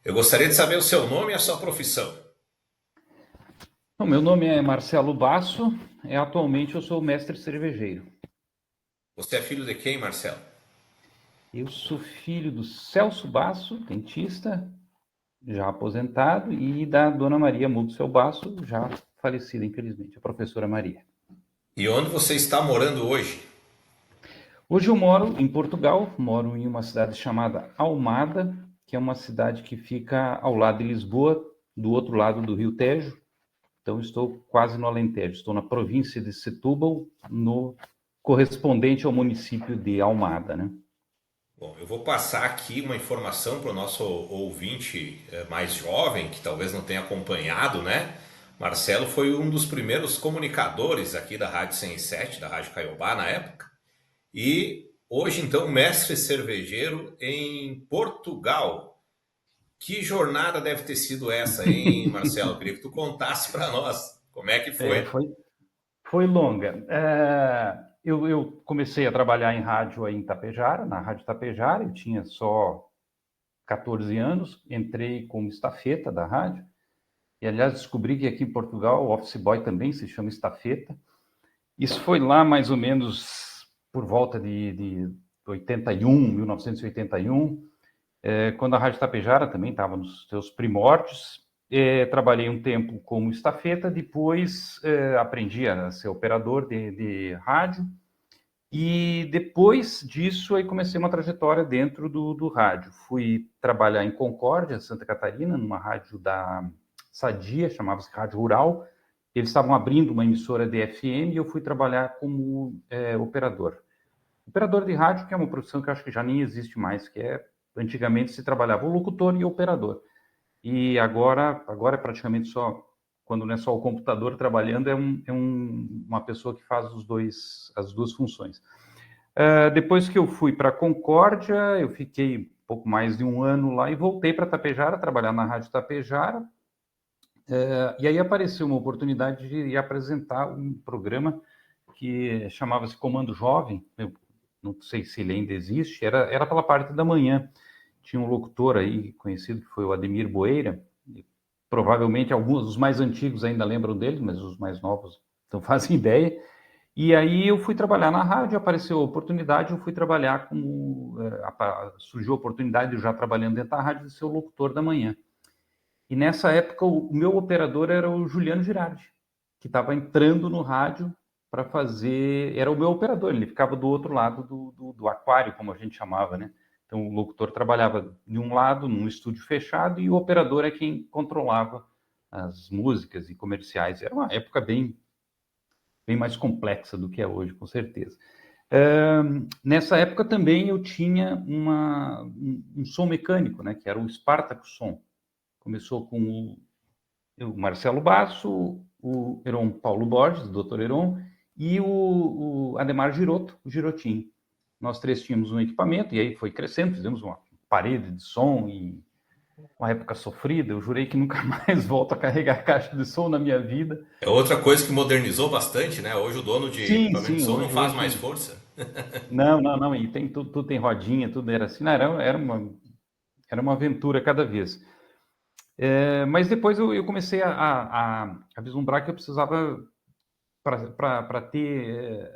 Eu gostaria de saber o seu nome e a sua profissão. Bom, meu nome é Marcelo Basso, atualmente eu sou mestre cervejeiro. Você é filho de quem, Marcelo? Eu sou filho do Celso Basso, dentista, já aposentado, e da Dona Maria Muxel Basso, já falecida, infelizmente, a professora Maria. E onde você está morando hoje? Hoje eu moro em Portugal, moro em uma cidade chamada Almada, que é uma cidade que fica ao lado de Lisboa, do outro lado do Rio Tejo. Então estou quase no Alentejo, estou na província de Setúbal, no correspondente ao município de Almada, né? Bom, eu vou passar aqui uma informação para o nosso ouvinte mais jovem, que talvez não tenha acompanhado, né? Marcelo foi um dos primeiros comunicadores aqui da Rádio 107, da Rádio Caiobá na época. E hoje, então, mestre cervejeiro em Portugal. Que jornada deve ter sido essa, hein, Marcelo? Eu queria que tu contasse para nós como é que É, foi. foi longa. Eu comecei a trabalhar em rádio aí em Tapejara, na Rádio Tapejara, eu tinha só 14 anos, entrei como estafeta da rádio, e aliás descobri que aqui em Portugal o office boy também se chama estafeta. Isso foi lá mais ou menos por volta de 81, 1981, quando a Rádio Tapejara também estava nos seus primórdios. Trabalhei um tempo como estafeta, depois aprendi a ser operador de rádio, e depois disso aí comecei uma trajetória dentro do rádio. Fui trabalhar em Concórdia, Santa Catarina, numa rádio da Sadia, chamava-se Rádio Rural. Eles estavam abrindo uma emissora de FM e eu fui trabalhar como operador. Operador de rádio, que é uma profissão que eu acho que já nem existe mais, que é, antigamente se trabalhava o locutor e o operador. E agora é praticamente só, quando não é só o computador trabalhando, uma pessoa que faz as duas funções. Depois que eu fui para Concórdia, eu fiquei pouco mais de um ano lá e voltei para Tapejara, trabalhar na Rádio Tapejara. E aí apareceu uma oportunidade de apresentar um programa que chamava-se Comando Jovem. Eu não sei se ele ainda existe, era pela parte da manhã. Tinha um locutor aí conhecido que foi o Ademir Boeira. Provavelmente alguns dos mais antigos ainda lembram dele, mas os mais novos não fazem ideia. E aí eu fui trabalhar na rádio, apareceu a oportunidade, eu fui trabalhar como... surgiu a oportunidade, eu já trabalhando dentro da rádio, de ser o locutor da manhã. E nessa época o meu operador era o Juliano Girardi, que estava entrando no rádio para fazer... Era o meu operador, ele ficava do outro lado do aquário, como a gente chamava, né? Então o locutor trabalhava de um lado, num estúdio fechado, e o operador é quem controlava as músicas e comerciais. Era uma época bem mais complexa do que é hoje, com certeza. Nessa época também eu tinha um som mecânico, né, que era o Spartacus Som. Começou com o Marcelo Basso, o Heron Paulo Borges, o Dr. Heron, e o Ademar Girotto, o Girotinho. Nós três tínhamos um equipamento, e aí foi crescendo, fizemos uma parede de som, e uma época sofrida, eu jurei que nunca mais volto a carregar caixa de som na minha vida. É outra coisa que modernizou bastante, né? Hoje o dono de Sim, equipamento de sim, som não faz hoje mais tem... força. Não, e tem tudo tem rodinha, tudo era assim, não, era uma aventura cada vez. Mas depois eu comecei a vislumbrar que eu precisava, para ter,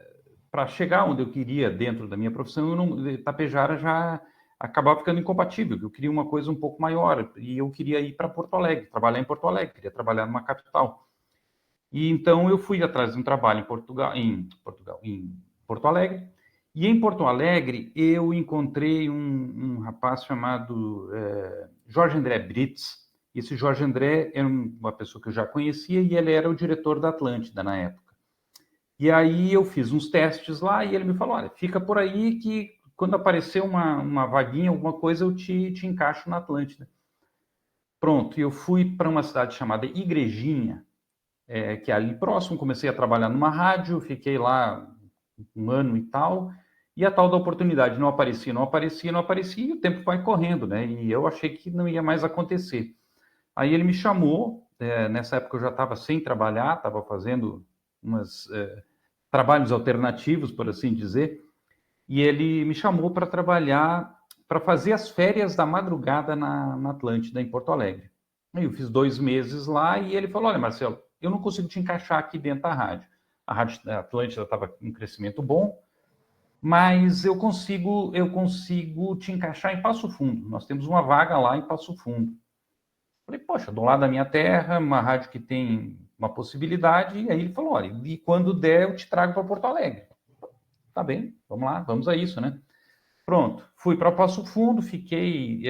para chegar onde eu queria dentro da minha profissão, Tapejara já acabava ficando incompatível. Eu queria uma coisa um pouco maior e eu queria ir para Porto Alegre, trabalhar em Porto Alegre, queria trabalhar numa capital. E então eu fui atrás de um trabalho em Porto Alegre. E em Porto Alegre eu encontrei um rapaz chamado Jorge André Brits. Esse Jorge André era uma pessoa que eu já conhecia e ele era o diretor da Atlântida na época. E aí eu fiz uns testes lá e ele me falou, olha, fica por aí que quando aparecer uma vaguinha, alguma coisa, eu te encaixo na Atlântida. Pronto, e eu fui para uma cidade chamada Igrejinha, que é ali próximo, comecei a trabalhar numa rádio, fiquei lá um ano e tal, e a tal da oportunidade não aparecia, não aparecia, não aparecia, e o tempo vai correndo, né? E eu achei que não ia mais acontecer. Aí ele me chamou, nessa época eu já estava sem trabalhar, estava fazendo umas trabalhos alternativos, por assim dizer, e ele me chamou para trabalhar para fazer as férias da madrugada na Atlântida, em Porto Alegre. Aí eu fiz 2 meses lá e ele falou, olha, Marcelo, eu não consigo te encaixar aqui dentro da rádio. A Rádio Atlântida estava com um crescimento bom, mas eu consigo te encaixar em Passo Fundo. Nós temos uma vaga lá em Passo Fundo. Falei, poxa, do lado da minha terra, uma rádio que tem uma possibilidade. E aí ele falou, olha, e quando der eu te trago para Porto Alegre. Tá bem, vamos lá, vamos a isso, né? Pronto, fui para Passo Fundo, fiquei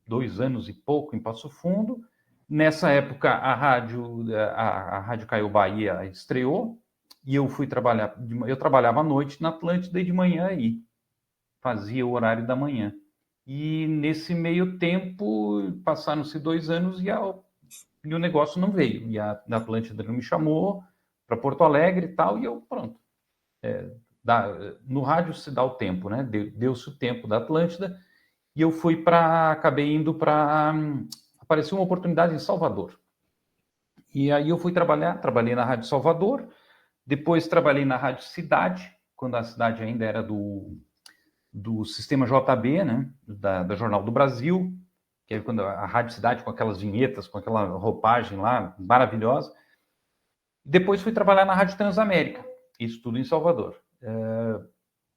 2 anos e pouco em Passo Fundo. Nessa época, a Rádio Caiu Bahia estreou e eu fui trabalhar. Eu trabalhava à noite na Atlântida e de manhã aí. Fazia o horário da manhã. E nesse meio tempo, passaram-se 2 anos e o negócio não veio. E a Atlântida não me chamou para Porto Alegre e tal, e eu, pronto. No rádio se dá o tempo, né? Deu-se o tempo da Atlântida e eu acabei indo para apareceu uma oportunidade em Salvador. E aí eu fui trabalhei na Rádio Salvador, depois trabalhei na Rádio Cidade, quando a cidade ainda era do sistema JB, né? Da Jornal do Brasil, que é quando a Rádio Cidade com aquelas vinhetas, com aquela roupagem lá maravilhosa. Depois fui trabalhar na Rádio Transamérica, isso tudo em Salvador.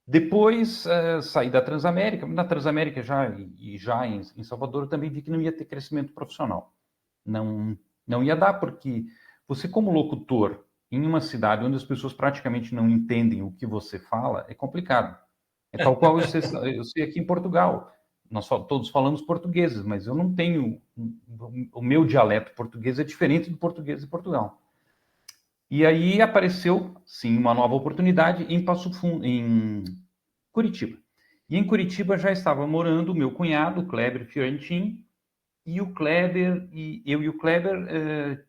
Depois saí da Transamérica. Na Transamérica já em Salvador eu também vi que não ia ter crescimento profissional. Não ia dar, porque você como locutor em uma cidade onde as pessoas praticamente não entendem o que você fala, é complicado. É tal qual eu sei aqui em Portugal. Nós todos falamos portugueses, mas eu não tenho... O meu dialeto português é diferente do português de Portugal. E aí apareceu, sim, uma nova oportunidade em em Curitiba. E em Curitiba já estava morando o meu cunhado, o Kleber Fiorentin, e o Kleber, eu e o Kleber,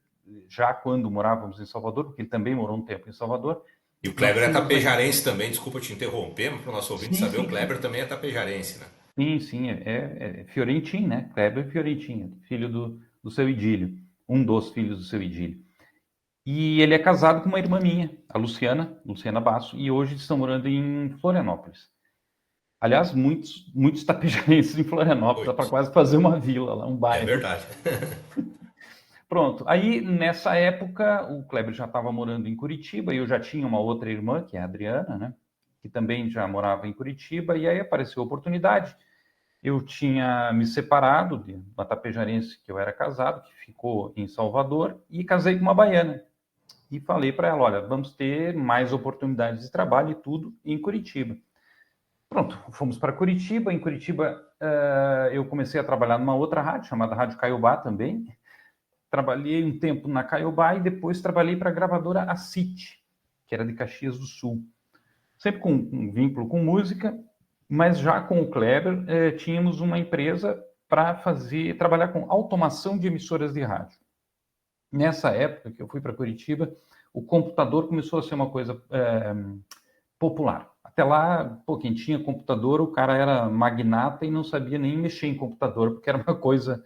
já quando morávamos em Salvador, porque ele também morou um tempo em Salvador. E o Kleber é tapejarense também, desculpa te interromper, mas para o nosso ouvinte sim, saber, sim, o Kleber também é tapejarense, né? Sim, é Fiorentin, né? Kleber Fiorentin, filho do seu Idílio, um dos filhos do seu Idílio. E ele é casado com uma irmã minha, a Luciana Basso, e hoje estão morando em Florianópolis. Aliás, muitos tapejarenses em Florianópolis, dá para quase fazer uma vila lá, um É bairro. verdade. Pronto, aí nessa época o Kleber já estava morando em Curitiba e eu já tinha uma outra irmã, que é a Adriana, né? Que também já morava em Curitiba, e aí apareceu a oportunidade. Eu tinha me separado de uma tapejarense que eu era casado, que ficou em Salvador, e casei com uma baiana. E falei para ela, olha, vamos ter mais oportunidades de trabalho e tudo em Curitiba. Pronto, fomos para Curitiba. Em Curitiba, eu comecei a trabalhar numa outra rádio, chamada Rádio Caiobá também. Trabalhei um tempo na Caiobá e depois trabalhei para a gravadora Acite, que era de Caxias do Sul. Sempre com um vínculo com música, mas já com o Kleber, tínhamos uma empresa para trabalhar com automação de emissoras de rádio. Nessa época que eu fui para Curitiba, o computador começou a ser uma coisa popular. Até lá, quem tinha computador, o cara era magnata e não sabia nem mexer em computador, porque era uma coisa...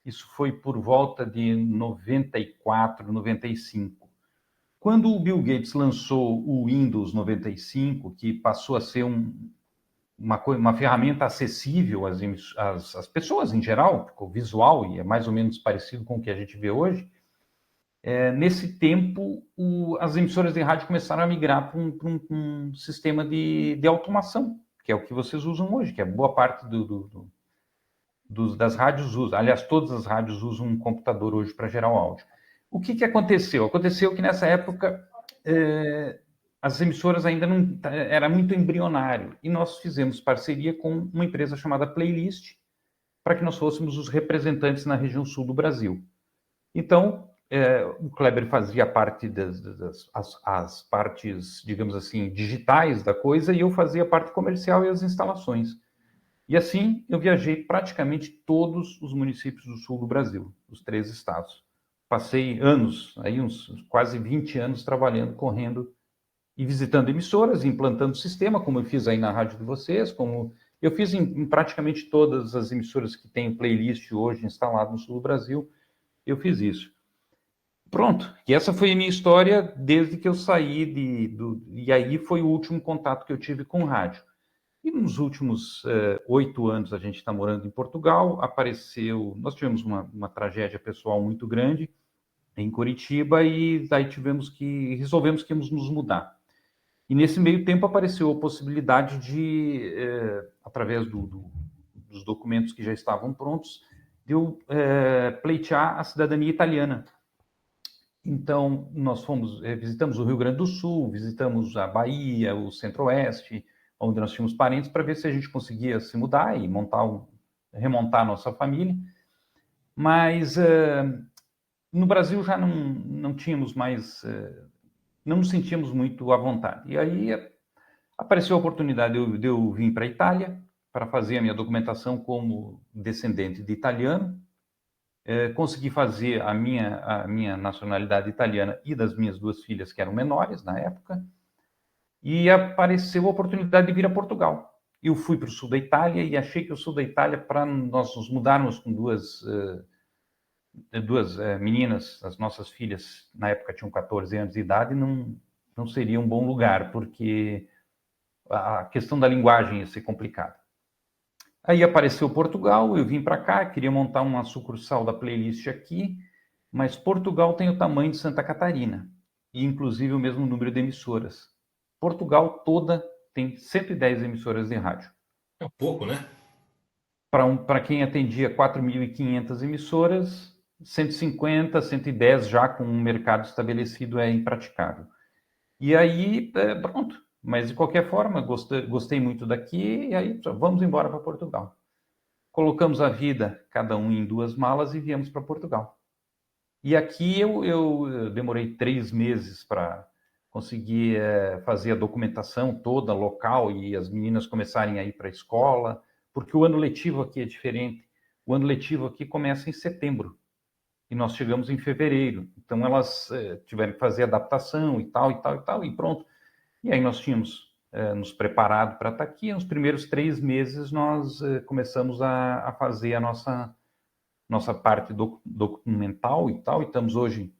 Isso foi por volta de 94, 95. Quando o Bill Gates lançou o Windows 95, que passou a ser uma ferramenta acessível às pessoas em geral, ficou visual e é mais ou menos parecido com o que a gente vê hoje, nesse tempo as emissoras de rádio começaram a migrar para um sistema de automação, que é o que vocês usam hoje, que é boa parte das rádios usam. Aliás, todas as rádios usam um computador hoje para gerar o áudio. O que aconteceu? Aconteceu que nessa época as emissoras ainda não... Era muito embrionário. E nós fizemos parceria com uma empresa chamada Playlist para que nós fôssemos os representantes na região sul do Brasil. Então, o Kleber fazia parte as partes, digamos assim, digitais da coisa e eu fazia a parte comercial e as instalações. E assim, eu viajei praticamente todos os municípios do sul do Brasil, os 3 estados. Passei anos, aí uns quase 20 anos trabalhando, correndo e visitando emissoras, implantando o sistema, como eu fiz aí na rádio de vocês, como eu fiz em praticamente todas as emissoras que têm Playlist hoje instalado no sul do Brasil, eu fiz isso. Pronto, e essa foi a minha história desde que eu saí e aí foi o último contato que eu tive com rádio. E nos últimos 8 anos a gente está morando em Portugal. Nós tivemos uma tragédia pessoal muito grande em Curitiba e daí resolvemos que íamos nos mudar. E nesse meio tempo apareceu a possibilidade de, através dos documentos que já estavam prontos, de eu pleitear a cidadania italiana. Então, nós visitamos o Rio Grande do Sul, visitamos a Bahia, o Centro-Oeste, onde nós tínhamos parentes, para ver se a gente conseguia se mudar e remontar a nossa família. Mas no Brasil já não tínhamos mais, não nos sentíamos muito à vontade. E aí apareceu a oportunidade de eu vir para a Itália para fazer a minha documentação como descendente de italiano. Consegui fazer a minha nacionalidade italiana e das minhas 2 filhas, que eram menores na época, e apareceu a oportunidade de vir a Portugal. Eu fui para o sul da Itália e achei que o sul da Itália, para nós nos mudarmos com duas meninas, as nossas filhas, na época tinham 14 anos de idade, não seria um bom lugar, porque a questão da linguagem ia ser complicada. Aí apareceu Portugal, eu vim para cá, queria montar uma sucursal da Playlist aqui, mas Portugal tem o tamanho de Santa Catarina, e inclusive o mesmo número de emissoras. Portugal toda tem 110 emissoras de rádio. É pouco, né? Para quem atendia 4.500 emissoras, 150, 110 já com um mercado estabelecido é impraticável. E aí, pronto. Mas, de qualquer forma, gostei muito daqui e aí vamos embora para Portugal. Colocamos a vida, cada um em 2 malas e viemos para Portugal. E aqui eu demorei 3 meses para conseguir fazer a documentação toda local e as meninas começarem a ir para a escola, porque o ano letivo aqui é diferente. O ano letivo aqui começa em setembro e nós chegamos em fevereiro. Então, elas tiveram que fazer adaptação e tal, e pronto. E aí nós tínhamos nos preparado para estar aqui. Nos primeiros 3 meses nós começamos a fazer a nossa parte documental e tal, e estamos hoje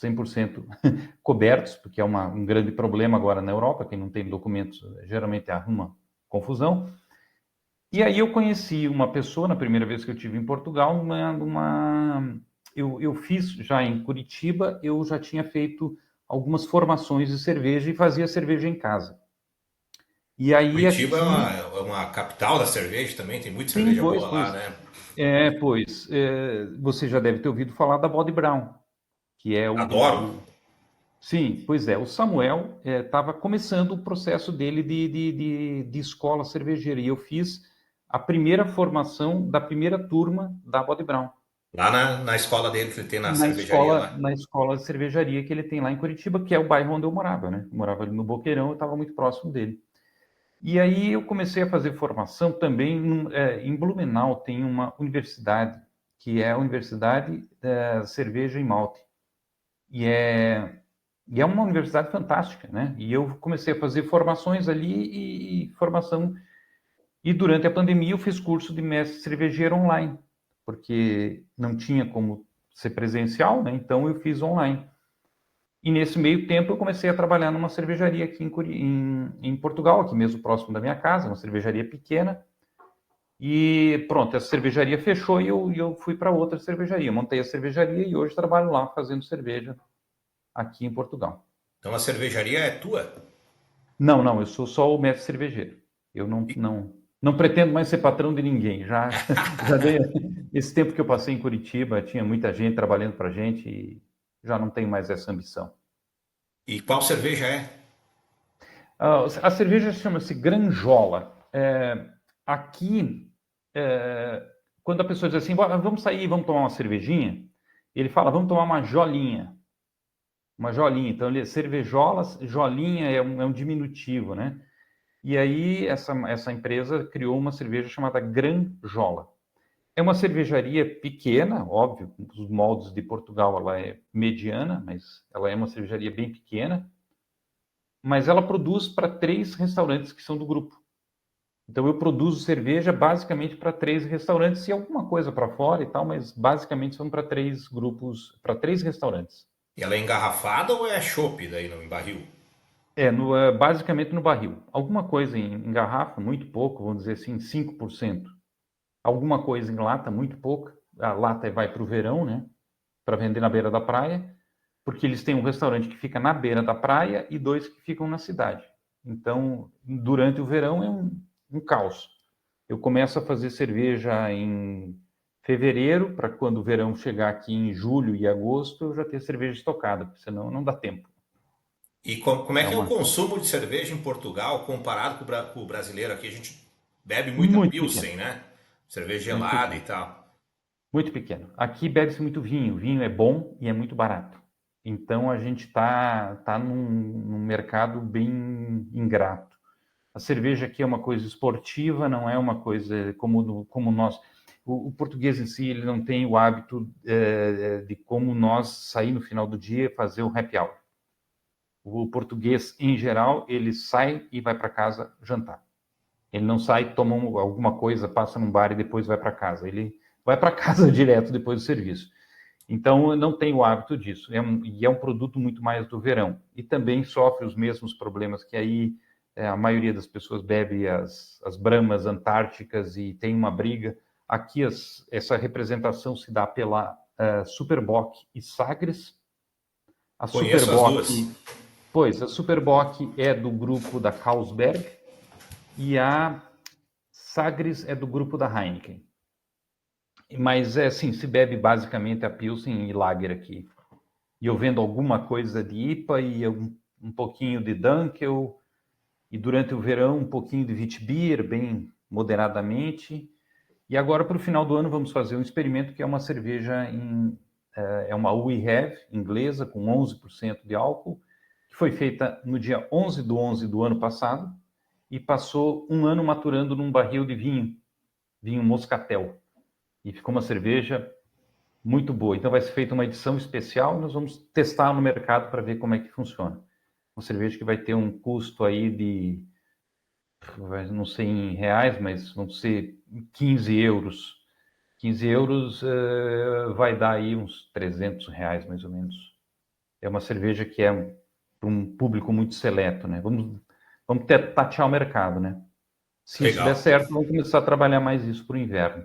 100% cobertos, porque é um grande problema agora na Europa, quem não tem documentos geralmente arruma confusão. E aí eu conheci uma pessoa, na primeira vez que eu estive em Portugal, eu fiz já em Curitiba, eu já tinha feito algumas formações de cerveja e fazia cerveja em casa. E aí Curitiba aqui... é uma capital da cerveja também, tem muita Sim, cerveja boa lá, né? você já deve ter ouvido falar da Bode Brown, que é Adoro. Sim, pois é. O Samuel estava começando o processo dele de escola cervejeira, e eu fiz a primeira formação da primeira turma da Bode Brown. Lá na escola dele que ele tem na cervejaria lá. Na escola de cervejaria que ele tem lá em Curitiba, que é o bairro onde eu morava, né? Eu morava ali no Boqueirão, eu estava muito próximo dele. E aí eu comecei a fazer formação também em Blumenau, tem uma universidade, que é a Universidade da Cerveja e Malte. E é uma universidade fantástica, né? E eu comecei a fazer formações ali E durante a pandemia eu fiz curso de mestre cervejeiro online, porque não tinha como ser presencial, né? Então eu fiz online. E nesse meio tempo eu comecei a trabalhar numa cervejaria aqui em Portugal, aqui mesmo próximo da minha casa, uma cervejaria pequena. E pronto, essa cervejaria fechou e eu fui para outra cervejaria. Montei a cervejaria e hoje trabalho lá fazendo cerveja aqui em Portugal. Então a cervejaria é tua? Não, eu sou só o mestre cervejeiro. Eu não pretendo mais ser patrão de ninguém. Já dei esse tempo que eu passei em Curitiba, tinha muita gente trabalhando para a gente e já não tenho mais essa ambição. E qual cerveja é? A cerveja chama-se Granjola. Aqui, quando a pessoa diz assim, vamos sair, vamos tomar uma cervejinha, ele fala, vamos tomar uma jolinha. Uma jolinha. Então, cervejola, jolinha é um diminutivo, né? E aí, essa empresa criou uma cerveja chamada Granjola. É uma cervejaria pequena, óbvio, os moldes de Portugal ela é mediana, mas ela é uma cervejaria bem pequena. Mas ela produz para 3 restaurantes que são do grupo. Então eu produzo cerveja basicamente para 3 restaurantes e alguma coisa para fora e tal, mas basicamente são para 3 grupos, para 3 restaurantes. E ela é engarrafada ou é chopp daí, não, em barril? Basicamente no barril. Alguma coisa em garrafa, muito pouco, vamos dizer assim, 5%. Alguma coisa em lata, muito pouca. A lata vai para o verão, né? Para vender na beira da praia, porque eles têm um restaurante que fica na beira da praia e 2 que ficam na cidade. Então, durante o verão é um caos. Eu começo a fazer cerveja em fevereiro, para quando o verão chegar aqui em julho e agosto, eu já ter cerveja estocada, porque senão não dá tempo. E como é É que é o uma consumo de cerveja em Portugal comparado com o brasileiro aqui? A gente bebe muita muito pequeno, Pilsen, né? Cerveja muito gelada e pequeno. tal. Muito pequeno. Aqui bebe-se muito vinho. Vinho é bom e é muito barato. Então a gente tá num mercado bem ingrato. A cerveja aqui é uma coisa esportiva, não é uma coisa como nós. O português em si ele não tem o hábito de como nós sair no final do dia e fazer o happy hour. O português em geral ele sai e vai para casa jantar. Ele não sai, toma alguma coisa, passa num bar e depois vai para casa. Ele vai para casa direto depois do serviço. Então, não tem o hábito disso. E é um produto muito mais do verão. E também sofre os mesmos problemas que aí a maioria das pessoas bebe as bramas antárticas e tem uma briga. Aqui essa representação se dá pela Superboc e Sagres. A Conheço as Superboc, duas. pois, a Superboc é do grupo da Carlsberg e a Sagres é do grupo da Heineken. Mas é assim, se bebe basicamente a Pilsen e Lager aqui. E eu vendo alguma coisa de IPA e um pouquinho de Dunkel, e durante o verão um pouquinho de Witbier, bem moderadamente. E agora, para o final do ano, vamos fazer um experimento que é uma cerveja é uma We Have inglesa, com 11% de álcool, que foi feita no dia 11/11 do ano passado, e passou um ano maturando num barril de vinho moscatel. E ficou uma cerveja muito boa. Então vai ser feita uma edição especial e nós vamos testar no mercado para ver como é que funciona. Uma cerveja que vai ter um custo aí de, não sei em reais, mas vão ser 15 euros. 15 euros vai dar aí uns 300 reais, mais ou menos. É uma cerveja que é para um público muito seleto, né? Vamos tatear o mercado, né? Se isso der Legal. certo, vamos começar a trabalhar mais isso para o inverno.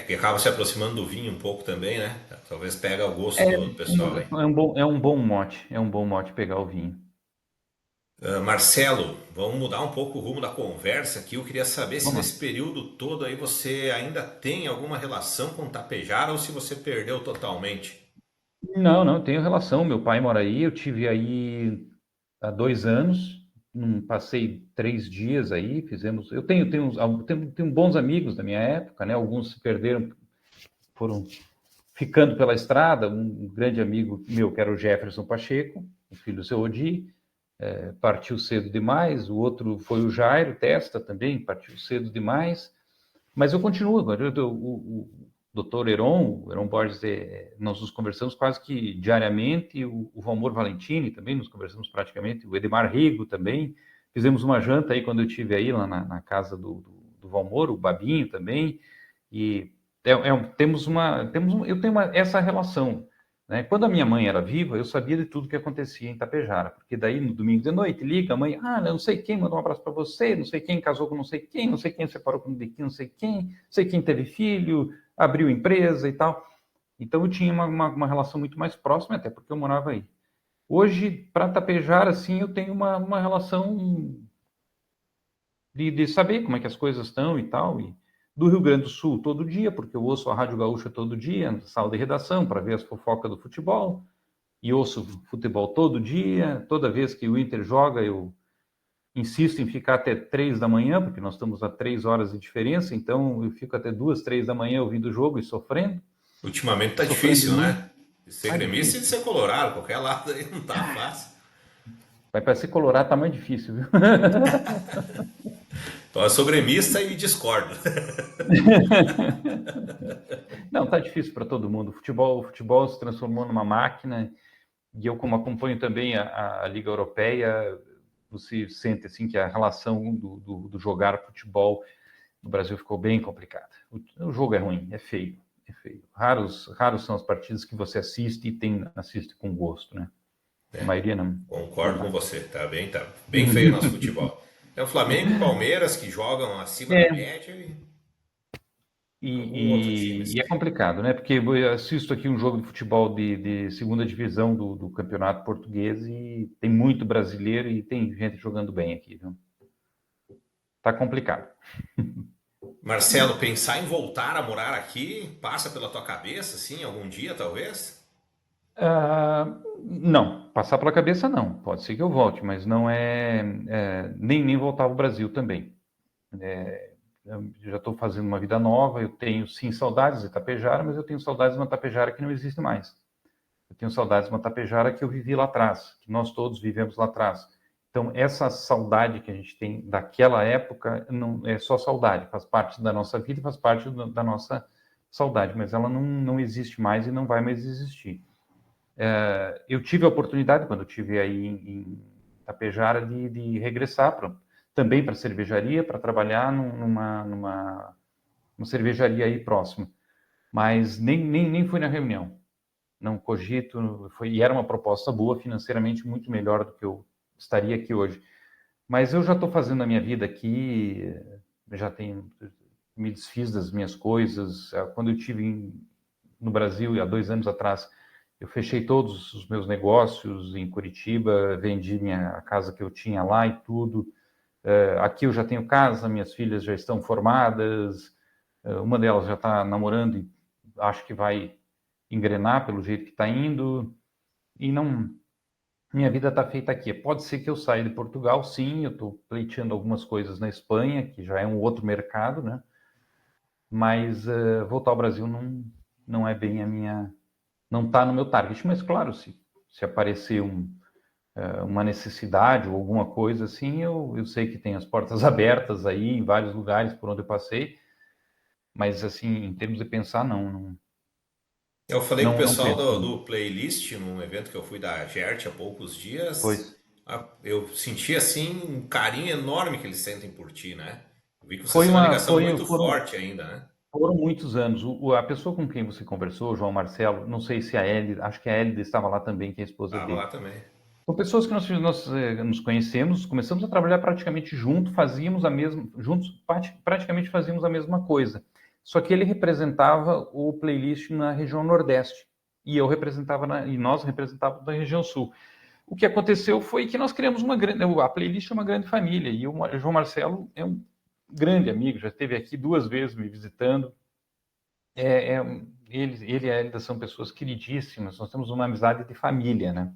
Que acaba se aproximando do vinho um pouco também, né? Talvez pega o gosto É, do pessoal aí. é um bom mote, é um bom mote pegar o vinho. Marcelo, vamos mudar um pouco o rumo da conversa aqui. Eu queria saber se Vamos lá. nesse período todo aí você ainda tem alguma relação com Tapejara ou se você perdeu totalmente. Não, não, tenho relação. Meu pai mora aí, eu tive aí há 2 anos, passei 3 dias aí, fizemos. Eu tenho bons amigos da minha época, né? Alguns se perderam, foram ficando pela estrada. Um grande amigo meu, que era o Jefferson Pacheco, o filho do seu Odi, partiu cedo demais. O outro foi o Jairo Testa também, partiu cedo demais. Mas eu continuo, o doutor Heron Borges, nós nos conversamos quase que diariamente, o Valmor Valentini também, nos conversamos praticamente, o Edmar Rigo também, fizemos uma janta aí quando eu estive aí lá na casa do Valmor, o Babinho também, e eu tenho essa relação, né? Quando a minha mãe era viva, eu sabia de tudo que acontecia em Tapejara, porque daí no domingo de noite liga a mãe, não sei quem mandou um abraço para você, não sei quem casou com não sei quem separou com não sei quem teve filho, abriu empresa e tal. Então eu tinha uma relação muito mais próxima, até porque eu morava aí. Hoje, para Tapejara, assim, eu tenho uma relação de saber como é que as coisas estão e tal, e do Rio Grande do Sul todo dia, porque eu ouço a Rádio Gaúcha todo dia, na sala de redação, para ver as fofocas do futebol, e ouço futebol todo dia. Toda vez que o Inter joga, eu insisto em ficar até 3 da manhã, porque nós estamos a 3 horas de diferença, então eu fico até 2, 3 da manhã ouvindo o jogo Ultimamente e tá sofrendo difícil, muito. né? De ser Ah, gremista e de difícil. ser colorado, qualquer lado aí não tá fácil. Vai para ser colorado, tá mais difícil, viu? Então eu sou gremista e discordo. Não, tá difícil para todo mundo. O futebol se transformou numa máquina, e eu, como acompanho também a Liga Europeia, você sente assim que a relação do jogar futebol no Brasil ficou bem complicada. O jogo é ruim, é feio, é feio. Raros são as partidas que você assiste e assiste com gosto, né? A maioria não Concordo com vai. você, tá bem feio o nosso futebol. É o Flamengo e Palmeiras que jogam acima da É, média e algum outro time, e assim. é complicado, né? Porque eu assisto aqui um jogo de futebol de segunda divisão do Campeonato Português e tem muito brasileiro e tem gente jogando bem aqui, viu? Tá complicado. Marcelo, pensar em voltar a morar aqui passa pela tua cabeça, assim, algum dia, talvez? Não, passar pela cabeça não. Pode ser que eu volte, mas não nem voltar ao Brasil também. Eu já estou fazendo uma vida nova, eu tenho sim saudades de Itapejara, mas eu tenho saudades de uma Itapejara que não existe mais. Eu tenho saudades de uma Tapejara que eu vivi lá atrás, que nós todos vivemos lá atrás. Então, essa saudade que a gente tem daquela época não é só saudade, faz parte da nossa vida, faz parte da nossa saudade, mas ela não existe mais e não vai mais existir. Eu tive a oportunidade, quando eu estive aí em Tapejara, de regressar também para a cervejaria, para trabalhar numa cervejaria aí próxima, mas nem fui na reunião, não cogito, e era uma proposta boa, financeiramente muito melhor do que eu estaria aqui hoje. Mas eu já estou fazendo a minha vida aqui, já tenho, me desfiz das minhas coisas. Quando eu estive no Brasil, há 2 anos atrás, eu fechei todos os meus negócios em Curitiba, vendi a casa que eu tinha lá e tudo. Aqui eu já tenho casa, minhas filhas já estão formadas, uma delas já está namorando e acho que vai engrenar pelo jeito que está indo, e não, minha vida está feita aqui. Pode ser que eu saia de Portugal, sim, eu estou pleiteando algumas coisas na Espanha, que já é um outro mercado, né? Mas voltar ao Brasil não é bem a minha, não está no meu target, mas claro, se aparecer uma necessidade ou alguma coisa assim, eu sei que tem as portas abertas aí em vários lugares por onde eu passei, mas assim, em termos de pensar, Eu falei com o não pessoal penso. do Playlist num evento que eu fui da Gert há poucos dias. Pois. Eu senti assim um carinho enorme que eles sentem por ti, né? Eu vi que vocês Foi têm uma uma, ligação foi, muito foram, forte ainda, né? Foram muitos anos. A pessoa com quem você conversou, João Marcelo, não sei se a Elida, acho que a Elida estava lá também, que é a esposa Tava lá dele. também. São pessoas que nós nos conhecemos, começamos a trabalhar praticamente juntos, fazíamos a mesma, juntos praticamente fazíamos a mesma coisa. Só que ele representava o playlist na região Nordeste e eu representava e nós representávamos na região Sul. O que aconteceu foi que nós criamos a playlist é uma grande família e o João Marcelo é um grande amigo, já esteve aqui 2 vezes me visitando. É, é, ele e a Elida são pessoas queridíssimas, nós temos uma amizade de família, né?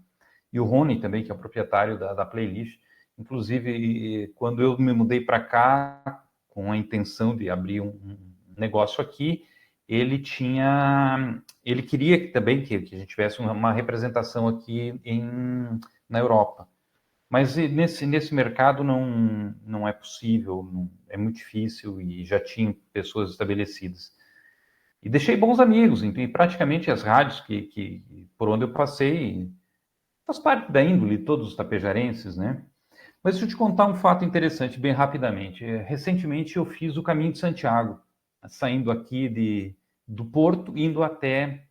E o Rony também, que é o proprietário da Playlist. Inclusive, quando eu me mudei para cá, com a intenção de abrir um negócio aqui, ele queria também que a gente tivesse uma representação aqui na Europa. Mas nesse mercado não é possível, é muito difícil e já tinha pessoas estabelecidas. E deixei bons amigos, então, e praticamente as rádios por onde eu passei faz parte da índole de todos os tapejarenses, né? Mas deixa eu te contar um fato interessante, bem rapidamente. Recentemente eu fiz o Caminho de Santiago, saindo aqui do Porto, indo até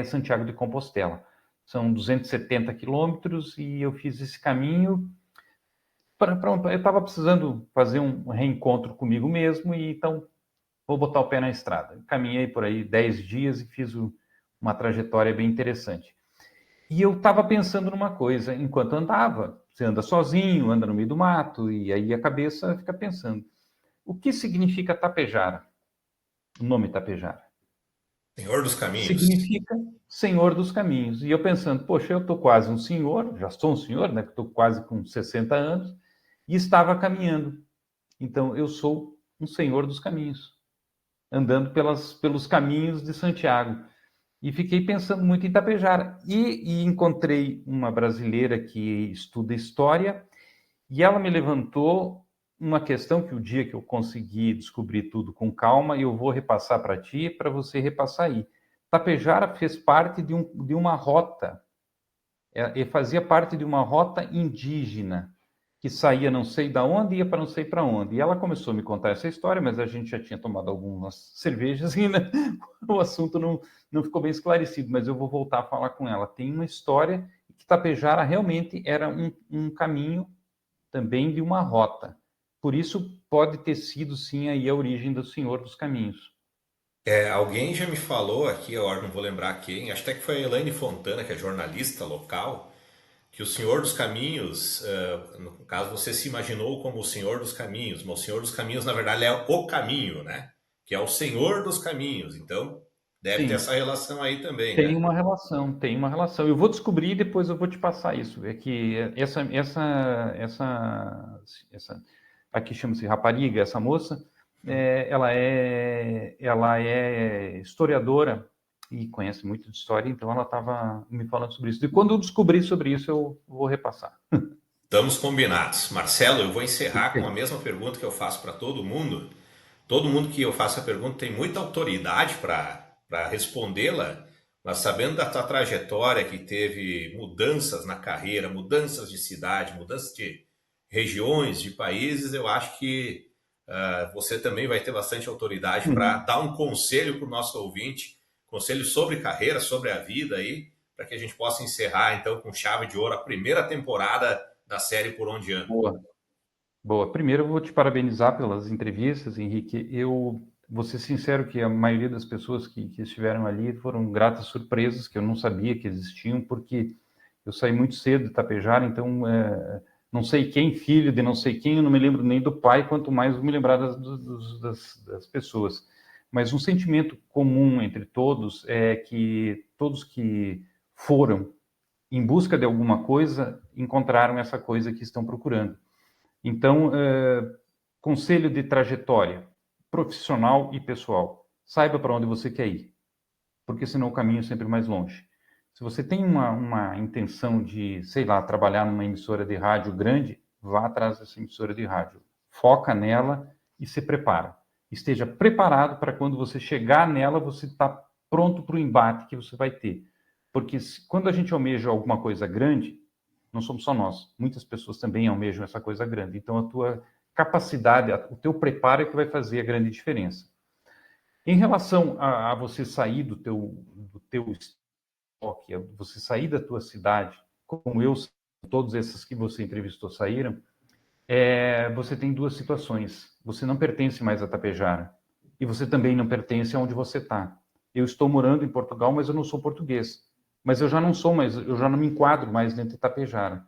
Santiago de Compostela. São 270 quilômetros e eu fiz esse caminho. Eu estava precisando fazer um reencontro comigo mesmo e então vou botar o pé na estrada. Caminhei por aí 10 dias e fiz uma trajetória bem interessante. E eu estava pensando numa coisa, enquanto andava, você anda sozinho, anda no meio do mato, e aí a cabeça fica pensando, o que significa Tapejara? O nome Tapejara. Senhor dos Caminhos. Significa Senhor dos Caminhos. E eu pensando, poxa, eu estou quase um senhor, já sou um senhor, né? Estou quase com 60 anos, e estava caminhando. Então, eu sou um senhor dos caminhos, andando pelos caminhos de Santiago. E fiquei pensando muito em Tapejara. E encontrei uma brasileira que estuda história, e ela me levantou uma questão que o dia que eu conseguir descobrir tudo com calma, eu vou repassar para ti, para você repassar aí. Tapejara fez parte de uma rota, e fazia parte de uma rota indígena, que saía não sei da onde e ia para não sei para onde. E ela começou a me contar essa história, mas a gente já tinha tomado algumas cervejas e ainda o assunto não ficou bem esclarecido, mas eu vou voltar a falar com ela. Tem uma história que Tapejara realmente era um caminho também de uma rota. Por isso pode ter sido, sim, aí a origem do Senhor dos Caminhos. Alguém já me falou aqui, eu não vou lembrar quem, acho até que foi a Elaine Fontana, que é jornalista local, que o Senhor dos Caminhos, no caso você se imaginou como o Senhor dos Caminhos, mas o Senhor dos Caminhos na verdade é o caminho, né? Que é o Senhor dos Caminhos, então deve ter Sim, essa relação aí também, tem né? uma relação, tem uma relação. Eu vou descobrir e depois eu vou te passar isso. É que essa aqui chama-se rapariga, essa moça, ela é historiadora e conhece muito de história, então ela estava me falando sobre isso. E quando eu descobrir sobre isso, eu vou repassar. Estamos combinados. Marcelo, eu vou encerrar com a Perfeito. mesma pergunta que eu faço para todo mundo. Todo mundo que eu faço a pergunta tem muita autoridade para respondê-la, mas sabendo da tua trajetória que teve mudanças na carreira, mudanças de cidade, mudanças de regiões, de países, eu acho que você também vai ter bastante autoridade para Uhum. dar um conselho para o nosso ouvinte, conselho sobre carreira, sobre a vida aí, para que a gente possa encerrar então com chave de ouro a primeira temporada da série Por Onde Ando. Boa. Boa. Primeiro, eu vou te parabenizar pelas entrevistas, Henrique. Eu vou ser sincero que a maioria das pessoas que estiveram ali foram gratas surpresas, que eu não sabia que existiam, porque eu saí muito cedo de Tapejara, então não sei quem, filho de não sei quem, eu não me lembro nem do pai, quanto mais me lembrar das pessoas. Mas um sentimento comum entre todos é que todos que foram em busca de alguma coisa encontraram essa coisa que estão procurando. Então, conselho de trajetória profissional e pessoal. Saiba para onde você quer ir, porque senão o caminho é sempre mais longe. Se você tem uma intenção de, sei lá, trabalhar numa emissora de rádio grande, vá atrás dessa emissora de rádio. Foca nela e se prepara. Esteja preparado para quando você chegar nela, você está pronto para o embate que você vai ter. Porque quando a gente almeja alguma coisa grande, não somos só nós, muitas pessoas também almejam essa coisa grande. Então, a tua capacidade, o teu preparo é que vai fazer a grande diferença. Em relação a você sair do teu estoque, você sair da tua cidade, como eu, todos esses que você entrevistou saíram, você tem duas situações. Você não pertence mais a Tapejara e você também não pertence aonde você está. Eu estou morando em Portugal, mas eu não sou português. Mas eu já não sou mais, eu já não me enquadro mais dentro de Tapejara.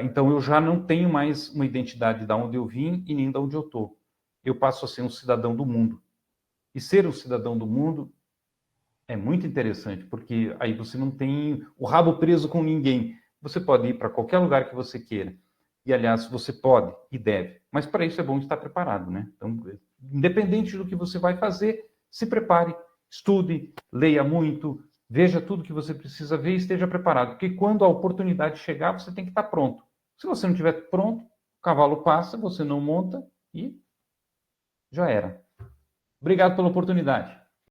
Então eu já não tenho mais uma identidade de onde eu vim e nem de onde eu estou. Eu passo a ser um cidadão do mundo. E ser um cidadão do mundo é muito interessante, porque aí você não tem o rabo preso com ninguém. Você pode ir para qualquer lugar que você queira. E, aliás, você pode e deve. Mas para isso é bom estar preparado, né? Então, independente do que você vai fazer, se prepare, estude, leia muito, veja tudo que você precisa ver e esteja preparado. Porque quando a oportunidade chegar, você tem que estar pronto. Se você não estiver pronto, o cavalo passa, você não monta e já era. Obrigado pela oportunidade.